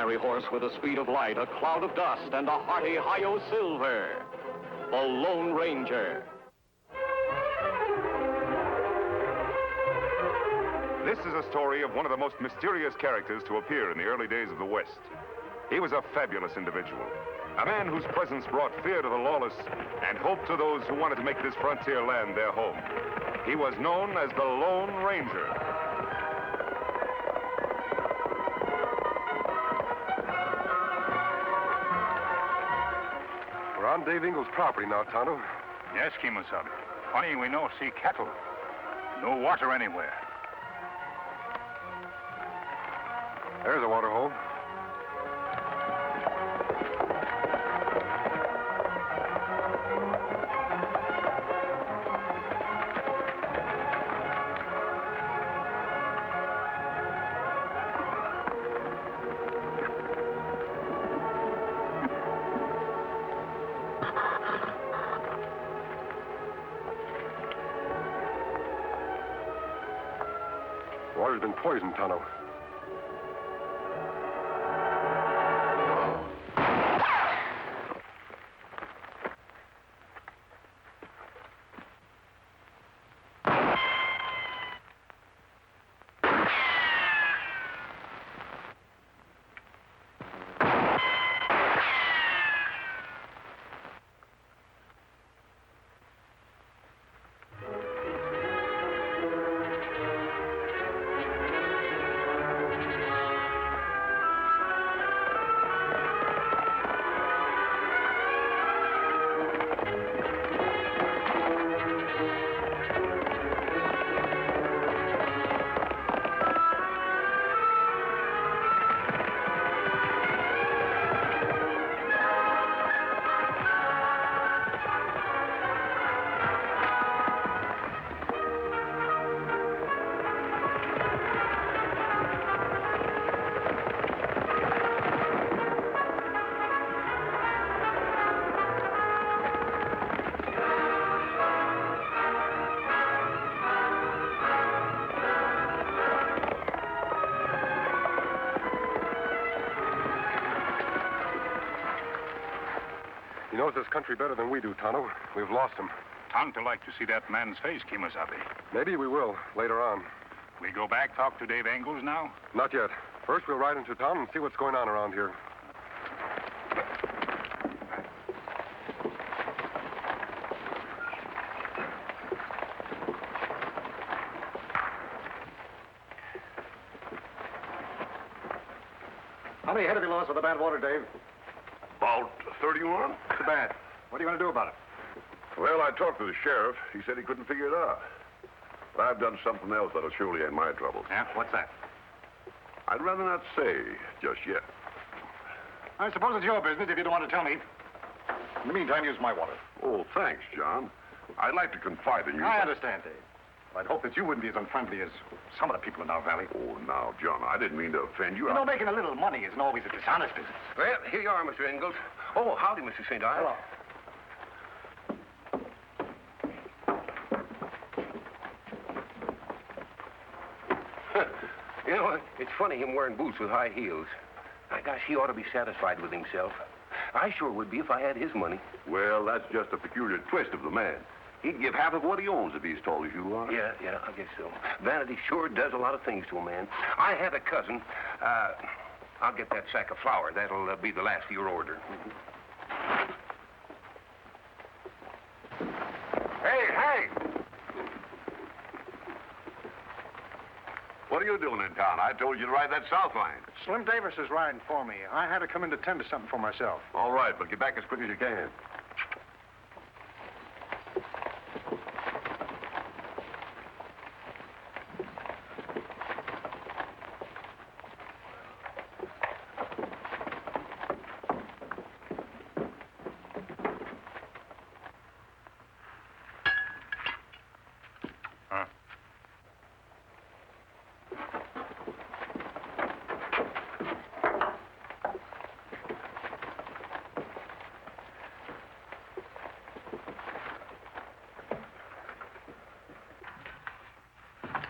fiery horse with the speed of light, a cloud of dust, and a hearty hi-yo silver. The Lone Ranger. This is a story of one of the most mysterious characters to appear in the early days of the West. He was a fabulous individual, a man whose presence brought fear to the lawless and hope to those who wanted to make this frontier land their home. He was known as the Lone Ranger. We're on Dave Ingles' property now, Tonto. Yes, Kimosabe. Funny we no see cattle. No water anywhere. There's a water hole. Water's been poisoned, Tonto. He knows this country better than we do, Tonto. We've lost him. Tonto like to see that man's face, Kimosabe. Maybe we will, later on. We go back, talk to Dave Ingles now? Not yet. First, we'll ride into town and see what's going on around here. How many head have you lost with the bad water, Dave? About 31. Too bad. What are you going to do about it? Well, I talked to the sheriff. He said he couldn't figure it out. But I've done something else that'll surely end my troubles. Yeah? What's that? I'd rather not say just yet. I suppose it's your business if you don't want to tell me. In the meantime, use my water. Oh, thanks, John. I'd like to confide in you. I understand, Dave. I'd hope that you wouldn't be as unfriendly as some of the people in our valley. Oh, now, John, I didn't mean to offend you. You know, making a little money isn't always a dishonest business. Well, here you are, Mr. Ingles. Oh, howdy, Mr. St. Ives. Hello. You know, it's funny him wearing boots with high heels. My gosh, he ought to be satisfied with himself. I sure would be if I had his money. Well, that's just a peculiar twist of the man. He'd give half of what he owns if he's as tall as you are. Yeah, I guess so. Vanity sure does a lot of things to a man. I had a cousin. I'll get that sack of flour. That'll be the last of your order. Hey! What are you doing in town? I told you to ride that south line. Slim Davis is riding for me. I had to come in to tend to something for myself. All right, but get back as quick as you can.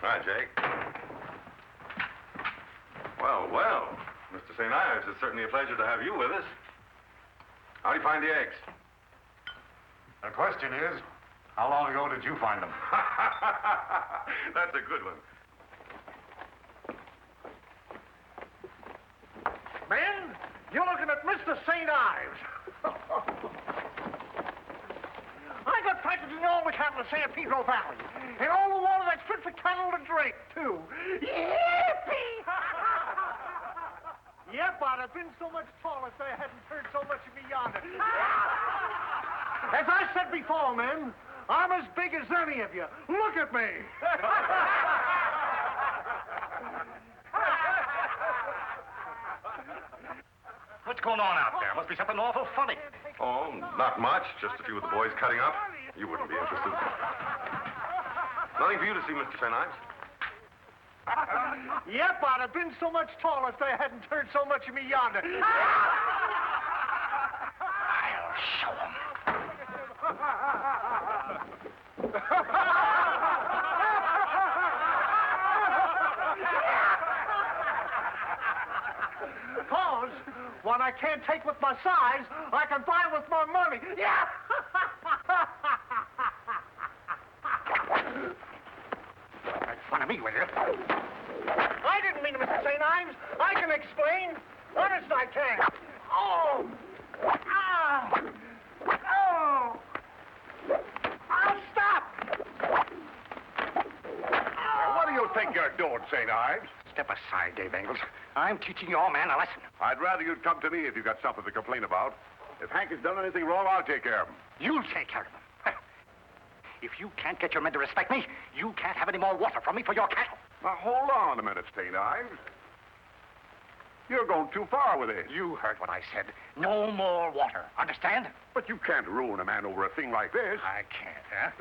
All right, Jake. Well, Mr. St. Ives, it's certainly a pleasure to have you with us. How do you find the eggs? The question is, how long ago did you find them? That's a good one. Men, you're looking at Mr. St. Ives. I got practice in all the cattle of San Pedro Valley. And all the water that's fit for cattle to drink, too. Yippee! Yep, I'd have been so much taller if they hadn't heard so much of me yonder. As I said before, men, I'm as big as any of you. Look at me. What's going on out there? Must be something awful funny. Oh, not much. Just a few of the boys cutting up. You wouldn't be interested. Nothing for you to see, Mr. St. Ives. Yep, I'd have been so much taller if they hadn't heard so much of me yonder. I'll show 'em. Cause what I can't take with my size, I can buy with my money. Yeah! Make fun of me, will you? I didn't mean to, Mr. St. Ives. I can explain. Honest, I can. Oh! Ah! Oh! I'll stop! What do you think you're doing, St. Ives? Step aside, Dave Engels. I'm teaching your man a lesson. I'd rather you'd come to me if you've got something to complain about. If Hank has done anything wrong, I'll take care of him. You'll take care of him. If you can't get your men to respect me, you can't have any more water from me for your cattle. Now, hold on a minute, St. Ives. You're going too far with this. You heard what I said. No more water. Understand? But you can't ruin a man over a thing like this. I can't, huh?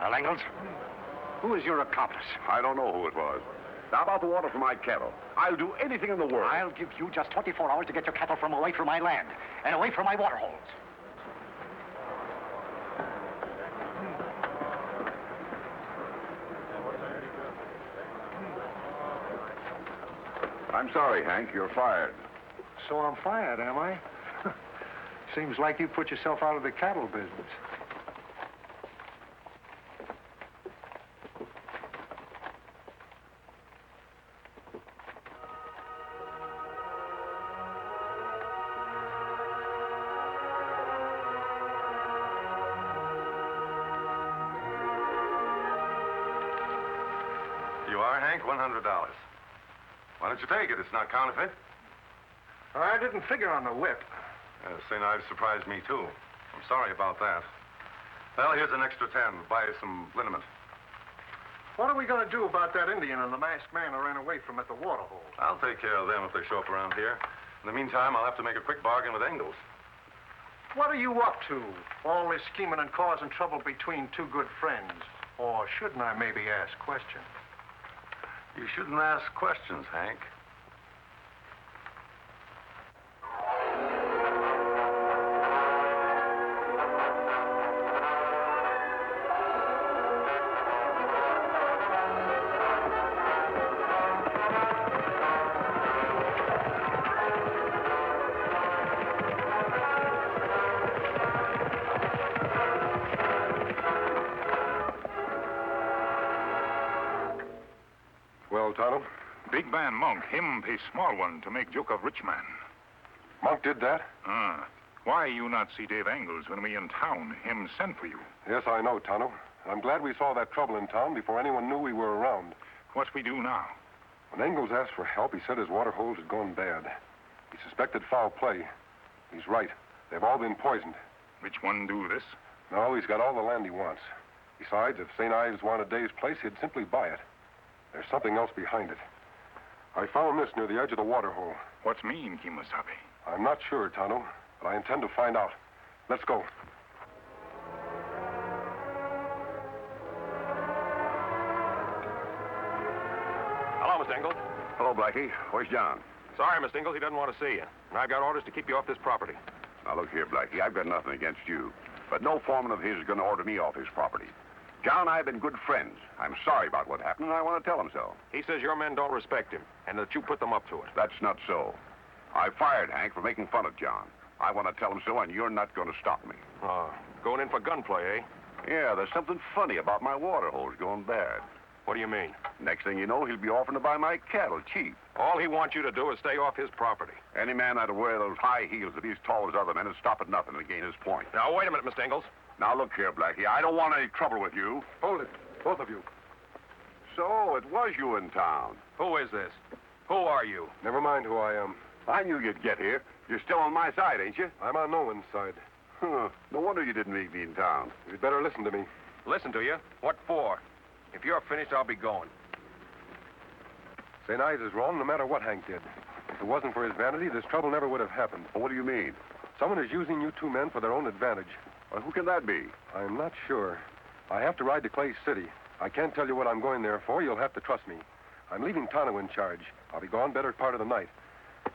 Well, Engels, who is your accomplice? I don't know who it was. Now, about the water for my cattle. I'll do anything in the world. I'll give you just 24 hours to get your cattle from away from my land and away from my water holes. I'm sorry, Hank. You're fired. So I'm fired, am I? Seems like you put yourself out of the cattle business. You are, Hank? $100. Why don't you take it? It's not counterfeit. I didn't figure on the whip. St. Ives surprised me, too. I'm sorry about that. Well, here's an extra 10. Buy you some liniment. What are we going to do about that Indian and the masked man I ran away from at the water hole? I'll take care of them if they show up around here. In the meantime, I'll have to make a quick bargain with Engels. What are you up to? All this scheming and causing trouble between two good friends. Or shouldn't I maybe ask questions? You shouldn't ask questions, Hank. Well, Tonto, Big man Monk, him pay small one to make joke of rich man. Monk did that? Why you not see Dave Engels when we in town? Him sent for you. Yes, I know, Tonto. I'm glad we saw that trouble in town before anyone knew we were around. What we do now? When Engels asked for help, he said his water holes had gone bad. He suspected foul play. He's right. They've all been poisoned. Which one do this? No, he's got all the land he wants. Besides, if St. Ives wanted Dave's place, he'd simply buy it. There's something else behind it. I found this near the edge of the water hole. What's mean, Kimasabi? I'm not sure, Tonto, but I intend to find out. Let's go. Hello, Mr. Engel. Hello, Blackie. Where's John? Sorry, Mr. Ingalls, he doesn't want to see you. And I've got orders to keep you off this property. Now, look here, Blackie. I've got nothing against you. But no foreman of his is going to order me off his property. John and I have been good friends. I'm sorry about what happened, and I want to tell him so. He says your men don't respect him, and that you put them up to it. That's not so. I fired Hank for making fun of John. I want to tell him so, and you're not going to stop me. Going in for gunplay, eh? Yeah, there's something funny about my water hose going bad. What do you mean? Next thing you know, he'll be offering to buy my cattle cheap. All he wants you to do is stay off his property. Any man that'd wear those high heels if he's tall as other men would stop at nothing to gain his point. Now, wait a minute, Mr. Ingalls. Now, look here, Blackie. I don't want any trouble with you. Hold it, both of you. So, it was you in town. Who is this? Who are you? Never mind who I am. I knew you'd get here. You're still on my side, ain't you? I'm on no one's side. Huh. No wonder you didn't meet me in town. You'd better listen to me. Listen to you? What for? If you're finished, I'll be going. St. Ives is wrong no matter what Hank did. If it wasn't for his vanity, this trouble never would have happened. Well, what do you mean? Someone is using you two men for their own advantage. Well, who can that be? I'm not sure. I have to ride to Clay City. I can't tell you what I'm going there for. You'll have to trust me. I'm leaving Tonto in charge. I'll be gone better part of the night.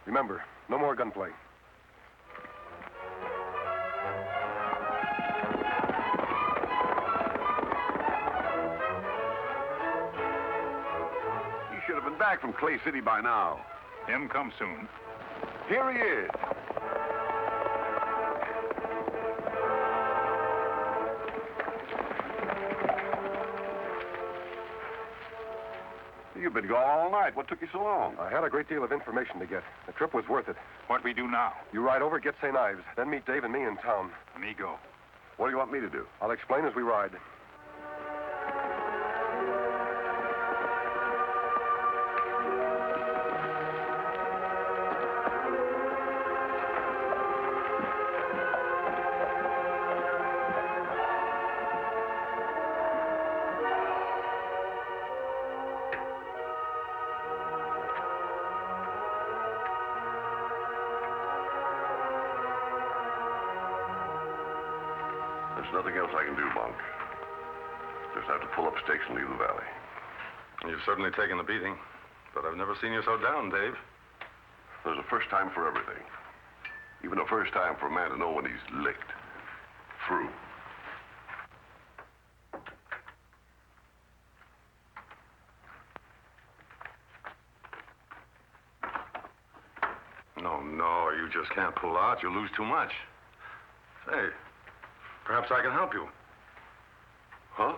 Remember, no more gunplay. He should have been back from Clay City by now. Him come soon. Here he is. You've been gone all night. What took you so long? I had a great deal of information to get. The trip was worth it. What we do now? You ride over, get St. Ives, then meet Dave and me in town. Me go. What do you want me to do? I'll explain as we ride. There's nothing else I can do, Monk. Just have to pull up stakes and leave the valley. You've certainly taken a beating, but I've never seen you so down, Dave. There's a first time for everything. Even a first time for a man to know when he's licked. Through. No, you just can't pull out. You'll lose too much. Say, perhaps I can help you. Huh?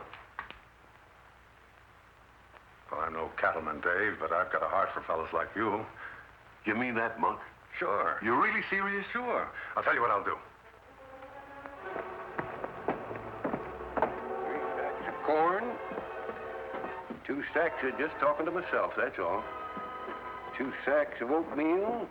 Well, I'm no cattleman, Dave, but I've got a heart for fellas like you. You mean that, Monk? Sure. You're really serious? Sure. I'll tell you what I'll do. 3 stacks of corn. 2 sacks of just talking to myself, that's all. 2 sacks of oatmeal.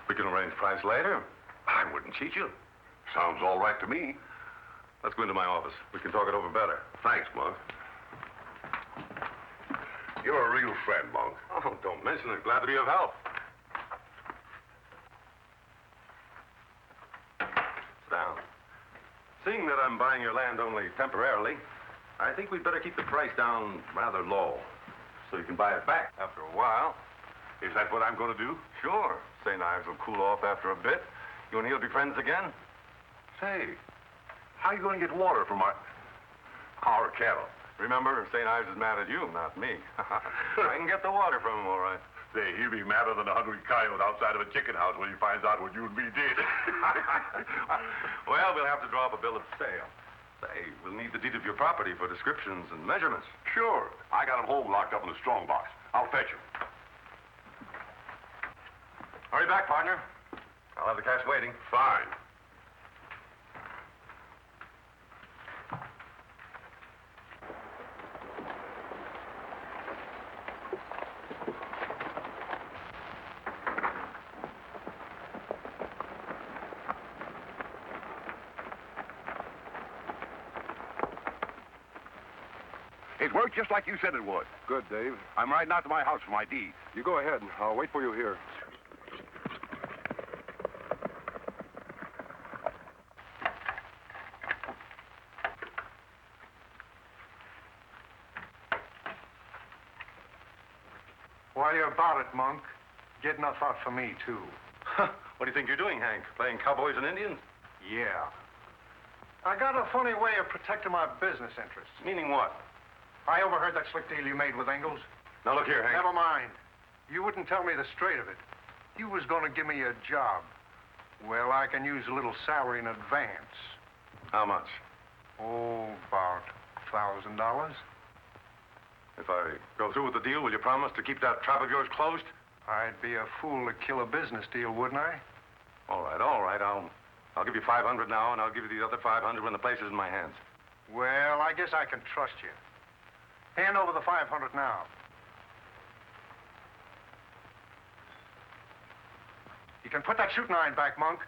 We can arrange price later. I wouldn't cheat you. Sounds all right to me. Let's go into my office. We can talk it over better. Thanks, Monk. You're a real friend, Monk. Oh, don't mention it. Glad to be of help. Sit down. Seeing that I'm buying your land only temporarily, I think we'd better keep the price down rather low, so you can buy it back after a while. Is that what I'm going to do? Sure. St. Ives will cool off after a bit. You and he'll be friends again. Say, how are you going to get water from our cattle? Remember, St. Ives is mad at you, not me. I can get the water from him, all right. Say, he'll be madder than a hungry coyote outside of a chicken house when he finds out what you and me did. Well, we'll have to draw up a bill of sale. Say, we'll need the deed of your property for descriptions and measurements. Sure. I got him home locked up in the strong box. I'll fetch him. Hurry back, partner. I'll have the cash waiting. Fine. It worked just like you said it would. Good, Dave. I'm riding out to my house for my deed. You go ahead. I'll wait for you here. While you're about it, Monk, get enough out for me, too. What do you think you're doing, Hank? Playing cowboys and Indians? Yeah. I got a funny way of protecting my business interests. Meaning what? I overheard that slick deal you made with Ingalls. Now, look here, Hank. Never mind. You wouldn't tell me the straight of it. You was going to give me a job. Well, I can use a little salary in advance. How much? Oh, about $1,000. If I go through with the deal, will you promise to keep that trap of yours closed? I'd be a fool to kill a business deal, wouldn't I? All right, all right. I'll give you 500 now, and I'll give you the other 500 when the place is in my hands. Well, I guess I can trust you. Hand over the 500 now. You can put that shooting iron back, Monk.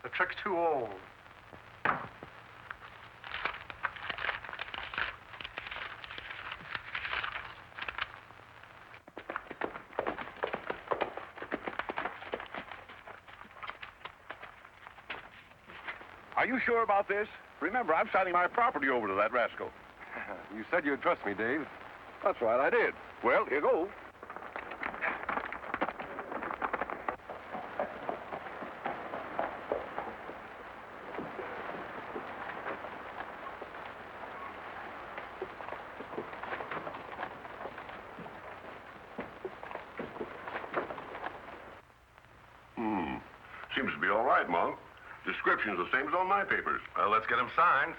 The trick's too old. Are you sure about this? Remember, I'm signing my property over to that rascal. You said you'd trust me, Dave. That's right, I did. Well, here goes. Seems to be all right, Monk. Description's the same as on my papers. Well, let's get him signed.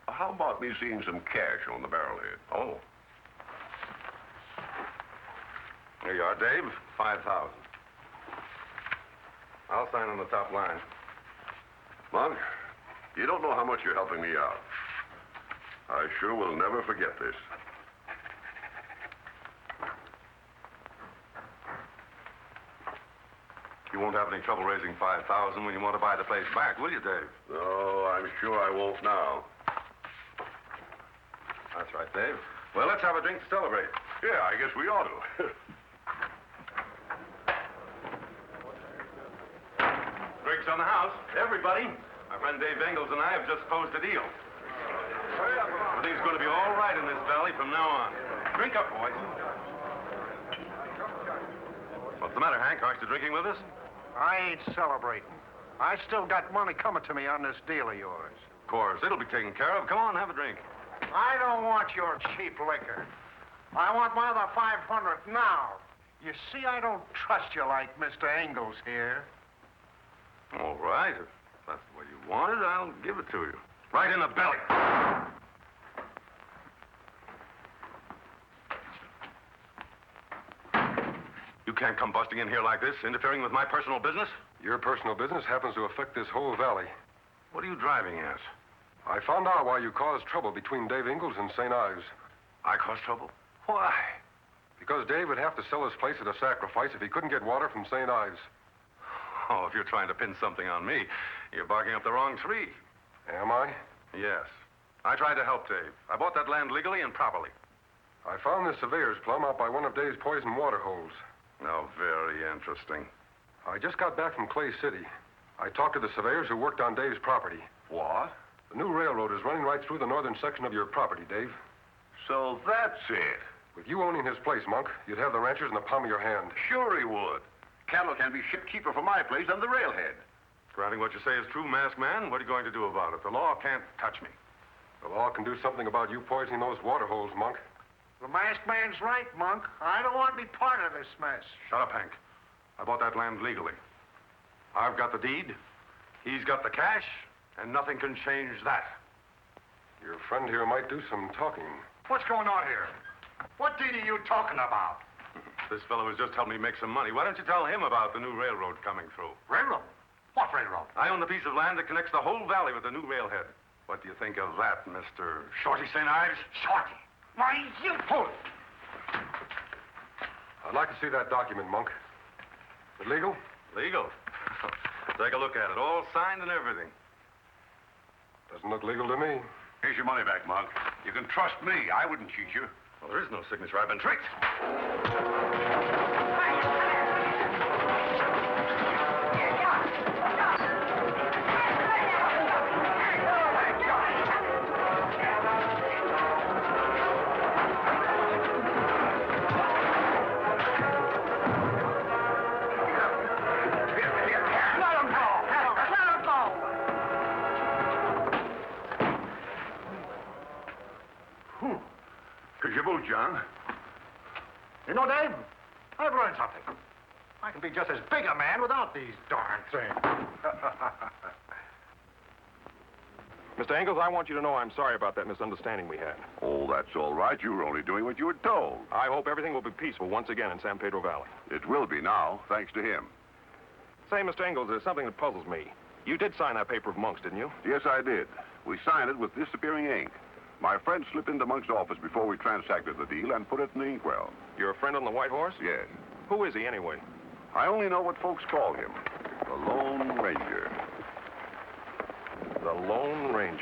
How about me seeing some cash on the barrelhead? Oh. Here you are, Dave. 5,000. I'll sign on the top line. Monk, you don't know how much you're helping me out. I sure will never forget this. You won't have any trouble raising 5,000 when you want to buy the place back, will you, Dave? No, I'm sure I won't now. That's right, Dave. Well, let's have a drink to celebrate. Yeah, I guess we ought to. Drinks on the house. Everybody. My friend Dave Ingalls and I have just closed a deal. Everything's going to be all right in this valley from now on. Drink up, boys. What's the matter, Hank? Aren't you drinking with us? I ain't celebrating. I still got money coming to me on this deal of yours. Of course. It'll be taken care of. Come on, have a drink. I don't want your cheap liquor. I want my other 500 now. You see, I don't trust you like Mr. Ingalls here. All right. If that's the way you want it, I'll give it to you. Right in the belly. You can't come busting in here like this, interfering with my personal business. Your personal business happens to affect this whole valley. What are you driving at? I found out why you caused trouble between Dave Ingalls and St. Ives. I caused trouble? Why? Because Dave would have to sell his place at a sacrifice if he couldn't get water from St. Ives. Oh, if you're trying to pin something on me, you're barking up the wrong tree. Am I? Yes. I tried to help Dave. I bought that land legally and properly. I found this surveyor's plum out by one of Dave's poison water holes. Now, very interesting. I just got back from Clay City. I talked to the surveyors who worked on Dave's property. What? The new railroad is running right through the northern section of your property, Dave. So that's it. With you owning his place, Monk, you'd have the ranchers in the palm of your hand. Sure he would. Cattle can be shipped cheaper from my place than the railhead. Granting what you say is true, masked man, what are you going to do about it? The law can't touch me. The law can do something about you poisoning those water holes, Monk. The masked man's right, Monk. I don't want to be part of this mess. Shut up, Hank. I bought that land legally. I've got the deed. He's got the cash, and nothing can change that. Your friend here might do some talking. What's going on here? What deed are you talking about? This fellow has just helped me make some money. Why don't you tell him about the new railroad coming through? Railroad? What railroad? I own the piece of land that connects the whole valley with the new railhead. What do you think of that, Mr. Shorty St. Ives? Shorty. Why, you... Hold it. I'd like to see that document, Monk. Is it legal? Legal? Take a look at it. All signed and everything. Doesn't look legal to me. Here's your money back, Monk. You can trust me. I wouldn't cheat you. Well, there is no signature. I've been tricked. Here's your boot, John. You know, Dave, I've learned something. I can be just as big a man without these darn things. Mr. Engels, I want you to know I'm sorry about that misunderstanding we had. Oh, that's all right. You were only doing what you were told. I hope everything will be peaceful once again in San Pedro Valley. It will be now, thanks to him. Say, Mr. Engels, there's something that puzzles me. You did sign that paper of Monk's, didn't you? Yes, I did. We signed it with disappearing ink. My friend slipped into Monk's office before we transacted the deal and put it in the inkwell. Your friend on the White Horse? Yes. Who is he, anyway? I only know what folks call him. The Lone Ranger. The Lone Ranger.